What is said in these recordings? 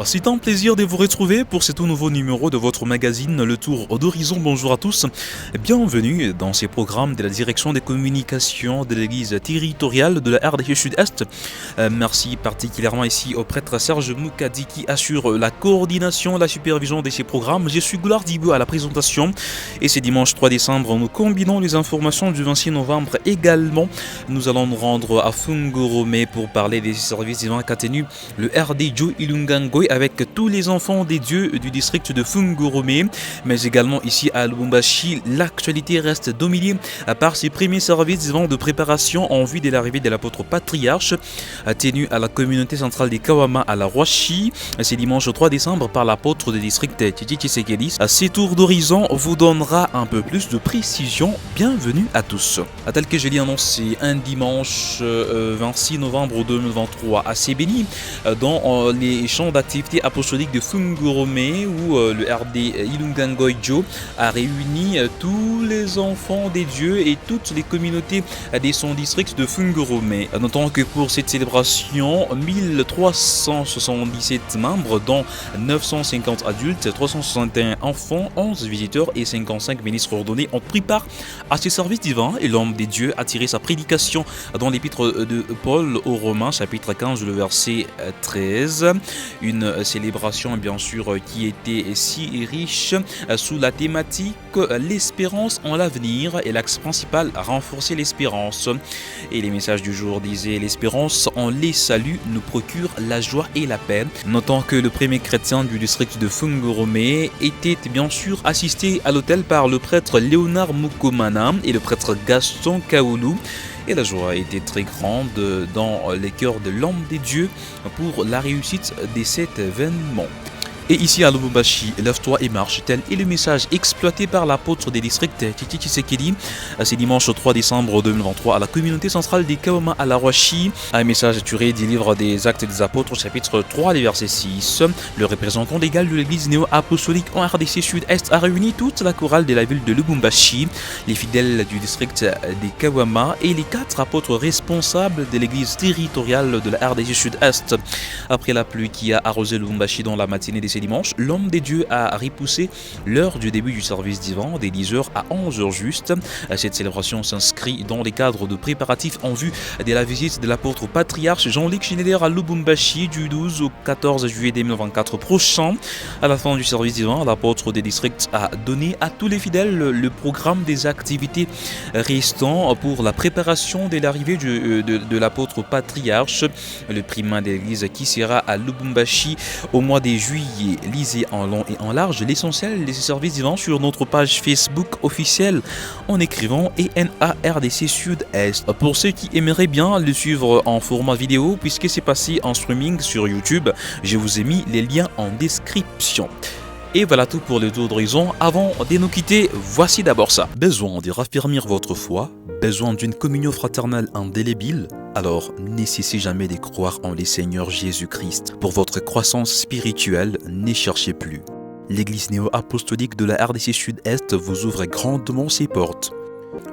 C'est un plaisir de vous retrouver pour ce tout nouveau numéro de votre magazine Le Tour d'Horizon. Bonjour à tous, bienvenue dans ces programmes de la direction des communications de l'église territoriale de la RDC Sud-Est. Merci particulièrement ici au prêtre Serge Moukadi qui assure la coordination, la supervision de ces programmes. Je suis Goulard Dibou à la présentation et c'est dimanche 3 décembre. Nous combinons les informations du 26 novembre également. Nous allons nous rendre à Fungorome pour parler des services divins qu'a tenu le RD Joe Ilungangoy avec tous les enfants des dieux du district de Fungorome, mais également ici à Lubumbashi. L'actualité reste dominée par ces premiers services divins de préparation en vue de l'arrivée de l'apôtre patriarche tenu à la communauté centrale des Kawama à la Roachi. C'est dimanche 3 décembre par l'apôtre du district Titi Tshisekedi. Ces tours d'horizon vous donnera un peu plus de précision. Bienvenue à tous. Tel que je l'ai annoncé, un dimanche 26 novembre 2023 assez béni dans les champs d'activité apostolique de Fungorome où le RD Ilungangoy Joe a réuni tous les enfants des dieux et toutes les communautés de son district de Fungorome. Notons que pour cette célébration, 1377 membres dont 950 adultes, 361 enfants, 11 visiteurs et 55 ministres ordonnés ont pris part à ce service divin et l'homme des dieux a tiré sa prédication dans l'épître de Paul aux Romains chapitre 15 le verset 13. Une célébration bien sûr qui était si riche sous la thématique l'espérance en l'avenir et l'axe principal renforcer l'espérance. Et les messages du jour disaient l'espérance en les saluts nous procure la joie et la paix. Notons que le premier chrétien du district de Fungorome était bien sûr assisté à l'autel par le prêtre Léonard Mukomana et le prêtre Gaston Kaoulou. Et la joie était très grande dans les cœurs de l'homme des dieux pour la réussite de cet événement. Et ici à Lubumbashi, lève-toi et marche, tel est le message exploité par l'apôtre des districts Titi Tshisekedi. C'est dimanche 3 décembre 2023 à la communauté centrale des Kawama à la Roachi. Un message tiré du livre des Actes des Apôtres, chapitre 3, les versets 6. Le représentant légal de l'église néo-apostolique en RDC Sud-Est a réuni toute la chorale de la ville de Lubumbashi, les fidèles du district des Kawama et les 4 apôtres responsables de l'église territoriale de la RDC Sud-Est. Après la pluie qui a arrosé Lubumbashi dans la matinée de ces dimanche, l'homme des dieux a repoussé l'heure du début du service divin des 10h à 11h juste. Cette célébration s'inscrit dans les cadres de préparatifs en vue de la visite de l'apôtre patriarche Jean-Luc Schneider à Lubumbashi du 12 au 14 juillet 2024 prochain. À la fin du service divin, l'apôtre des districts a donné à tous les fidèles le programme des activités restant pour la préparation de l'arrivée de l'apôtre patriarche, le primat de l'église qui sera à Lubumbashi au mois de juillet. Lisez en long et en large l'essentiel de ces services divins sur notre page Facebook officielle en écrivant ENARDC Sud-Est. Pour ceux qui aimeraient bien le suivre en format vidéo, puisque c'est passé en streaming sur YouTube, je vous ai mis les liens en description. Et voilà tout pour le tour d'horizon. Avant de nous quitter, voici d'abord ça. Besoin de raffermir votre foi, besoin d'une communion fraternelle indélébile. Alors, n'essayez jamais de croire en le Seigneur Jésus-Christ. Pour votre croissance spirituelle, n'y cherchez plus. L'église néo-apostolique de la RDC Sud-Est vous ouvre grandement ses portes.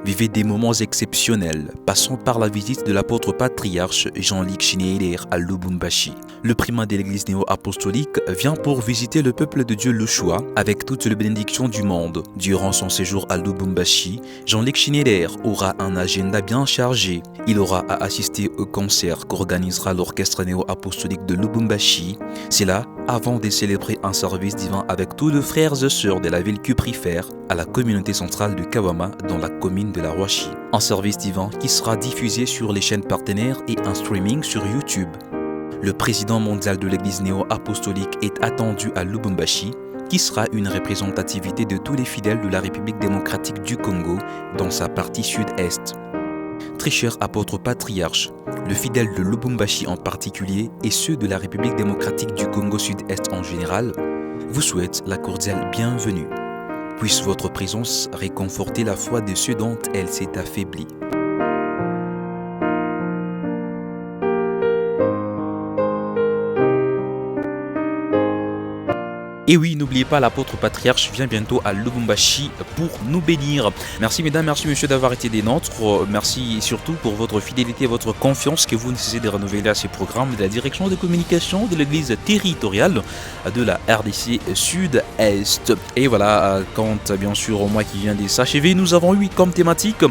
Vivez des moments exceptionnels, passant par la visite de l'apôtre patriarche Jean-Luc Schneider à Lubumbashi. Le primat de l'église néo-apostolique vient pour visiter le peuple de Dieu le choix avec toutes les bénédictions du monde. Durant son séjour à Lubumbashi, Jean-Luc Schneider aura un agenda bien chargé. Il aura à assister au concert qu'organisera l'orchestre néo-apostolique de Lubumbashi. C'est là avant de célébrer un service divin avec tous les frères et sœurs de la ville cuprifère à la communauté centrale de Kawama dans la commune de la Roachi. Un service divin qui sera diffusé sur les chaînes partenaires et un streaming sur YouTube. Le président mondial de l'église néo-apostolique est attendu à Lubumbashi, qui sera une représentativité de tous les fidèles de la République démocratique du Congo dans sa partie sud-est. Très cher apôtre patriarche, le fidèle de Lubumbashi en particulier et ceux de la République démocratique du Congo sud-est en général, vous souhaitent la cordiale bienvenue. Puisse votre présence réconforter la foi de ceux dont elle s'est affaiblie. Et oui, n'oubliez pas, l'apôtre patriarche vient bientôt à Lubumbashi pour nous bénir. Merci mesdames, merci messieurs d'avoir été des nôtres. Merci surtout pour votre fidélité et votre confiance que vous ne cessez de renouveler à ces programmes de la direction de communication de l'église territoriale de la RDC Sud-Est. Et voilà, quant bien sûr au mois qui vient de s'achever, nous avons eu comme thématique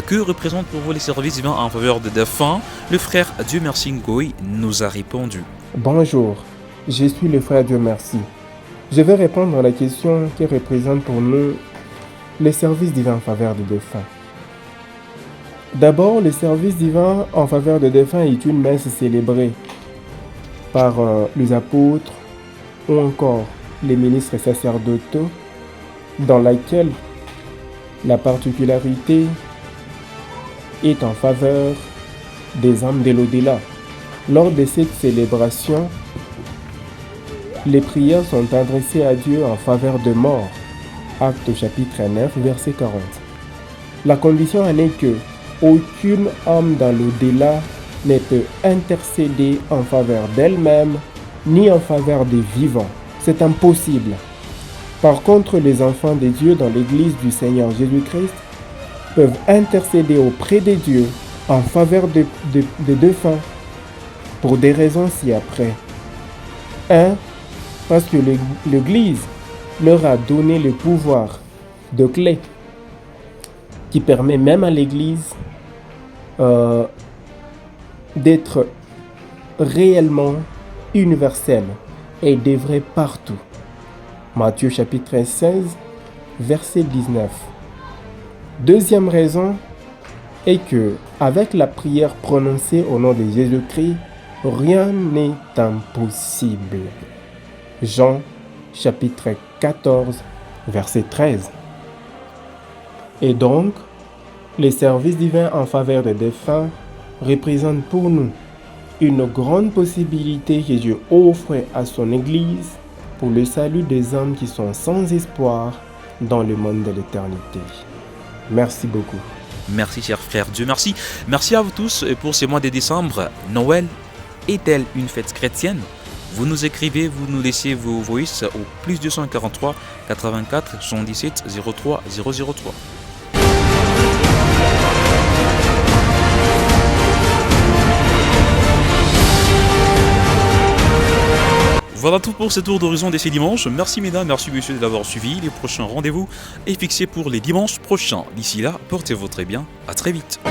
que représente pour vous les services divins en faveur des défunts. Le frère Dieu Merci Ngoï nous a répondu. Bonjour, je suis le frère Dieu Merci. Je vais répondre à la question qui représente pour nous les services divins en faveur des défunts. D'abord, le service divin en faveur des défunts est une messe célébrée par les apôtres ou encore les ministres sacerdotaux, dans laquelle la particularité est en faveur des âmes de l'au-delà. Lors de cette célébration, les prières sont adressées à Dieu en faveur de morts. Actes chapitre 9, verset 40. La condition en est que aucune âme dans l'au-delà ne peut intercéder en faveur d'elle-même ni en faveur des vivants. C'est impossible. Par contre, les enfants de Dieu dans l'Église du Seigneur Jésus-Christ peuvent intercéder auprès de Dieu en faveur des défunts pour des raisons ci-après. 1. Parce que l'Église leur a donné le pouvoir de clé qui permet même à l'Église d'être réellement universelle et d'œuvrer partout. Matthieu chapitre 16, verset 19. Deuxième raison est que, avec la prière prononcée au nom de Jésus-Christ, rien n'est impossible. Jean chapitre 14, verset 13. Et donc, les services divins en faveur des défunts représentent pour nous une grande possibilité que Dieu offre à son Église pour le salut des âmes qui sont sans espoir dans le monde de l'éternité. Merci beaucoup. Merci cher frère Dieu merci. Merci à vous tous pour ce mois de décembre. Noël est-elle une fête chrétienne? Vous nous écrivez, vous nous laissez vos voices au plus 243 84 77 03 003. Voilà tout pour ce tour d'horizon de ces dimanches. Merci mesdames, merci messieurs d'avoir suivi. Les prochains rendez-vous est fixé pour les dimanches prochains. D'ici là, portez-vous très bien. À très vite.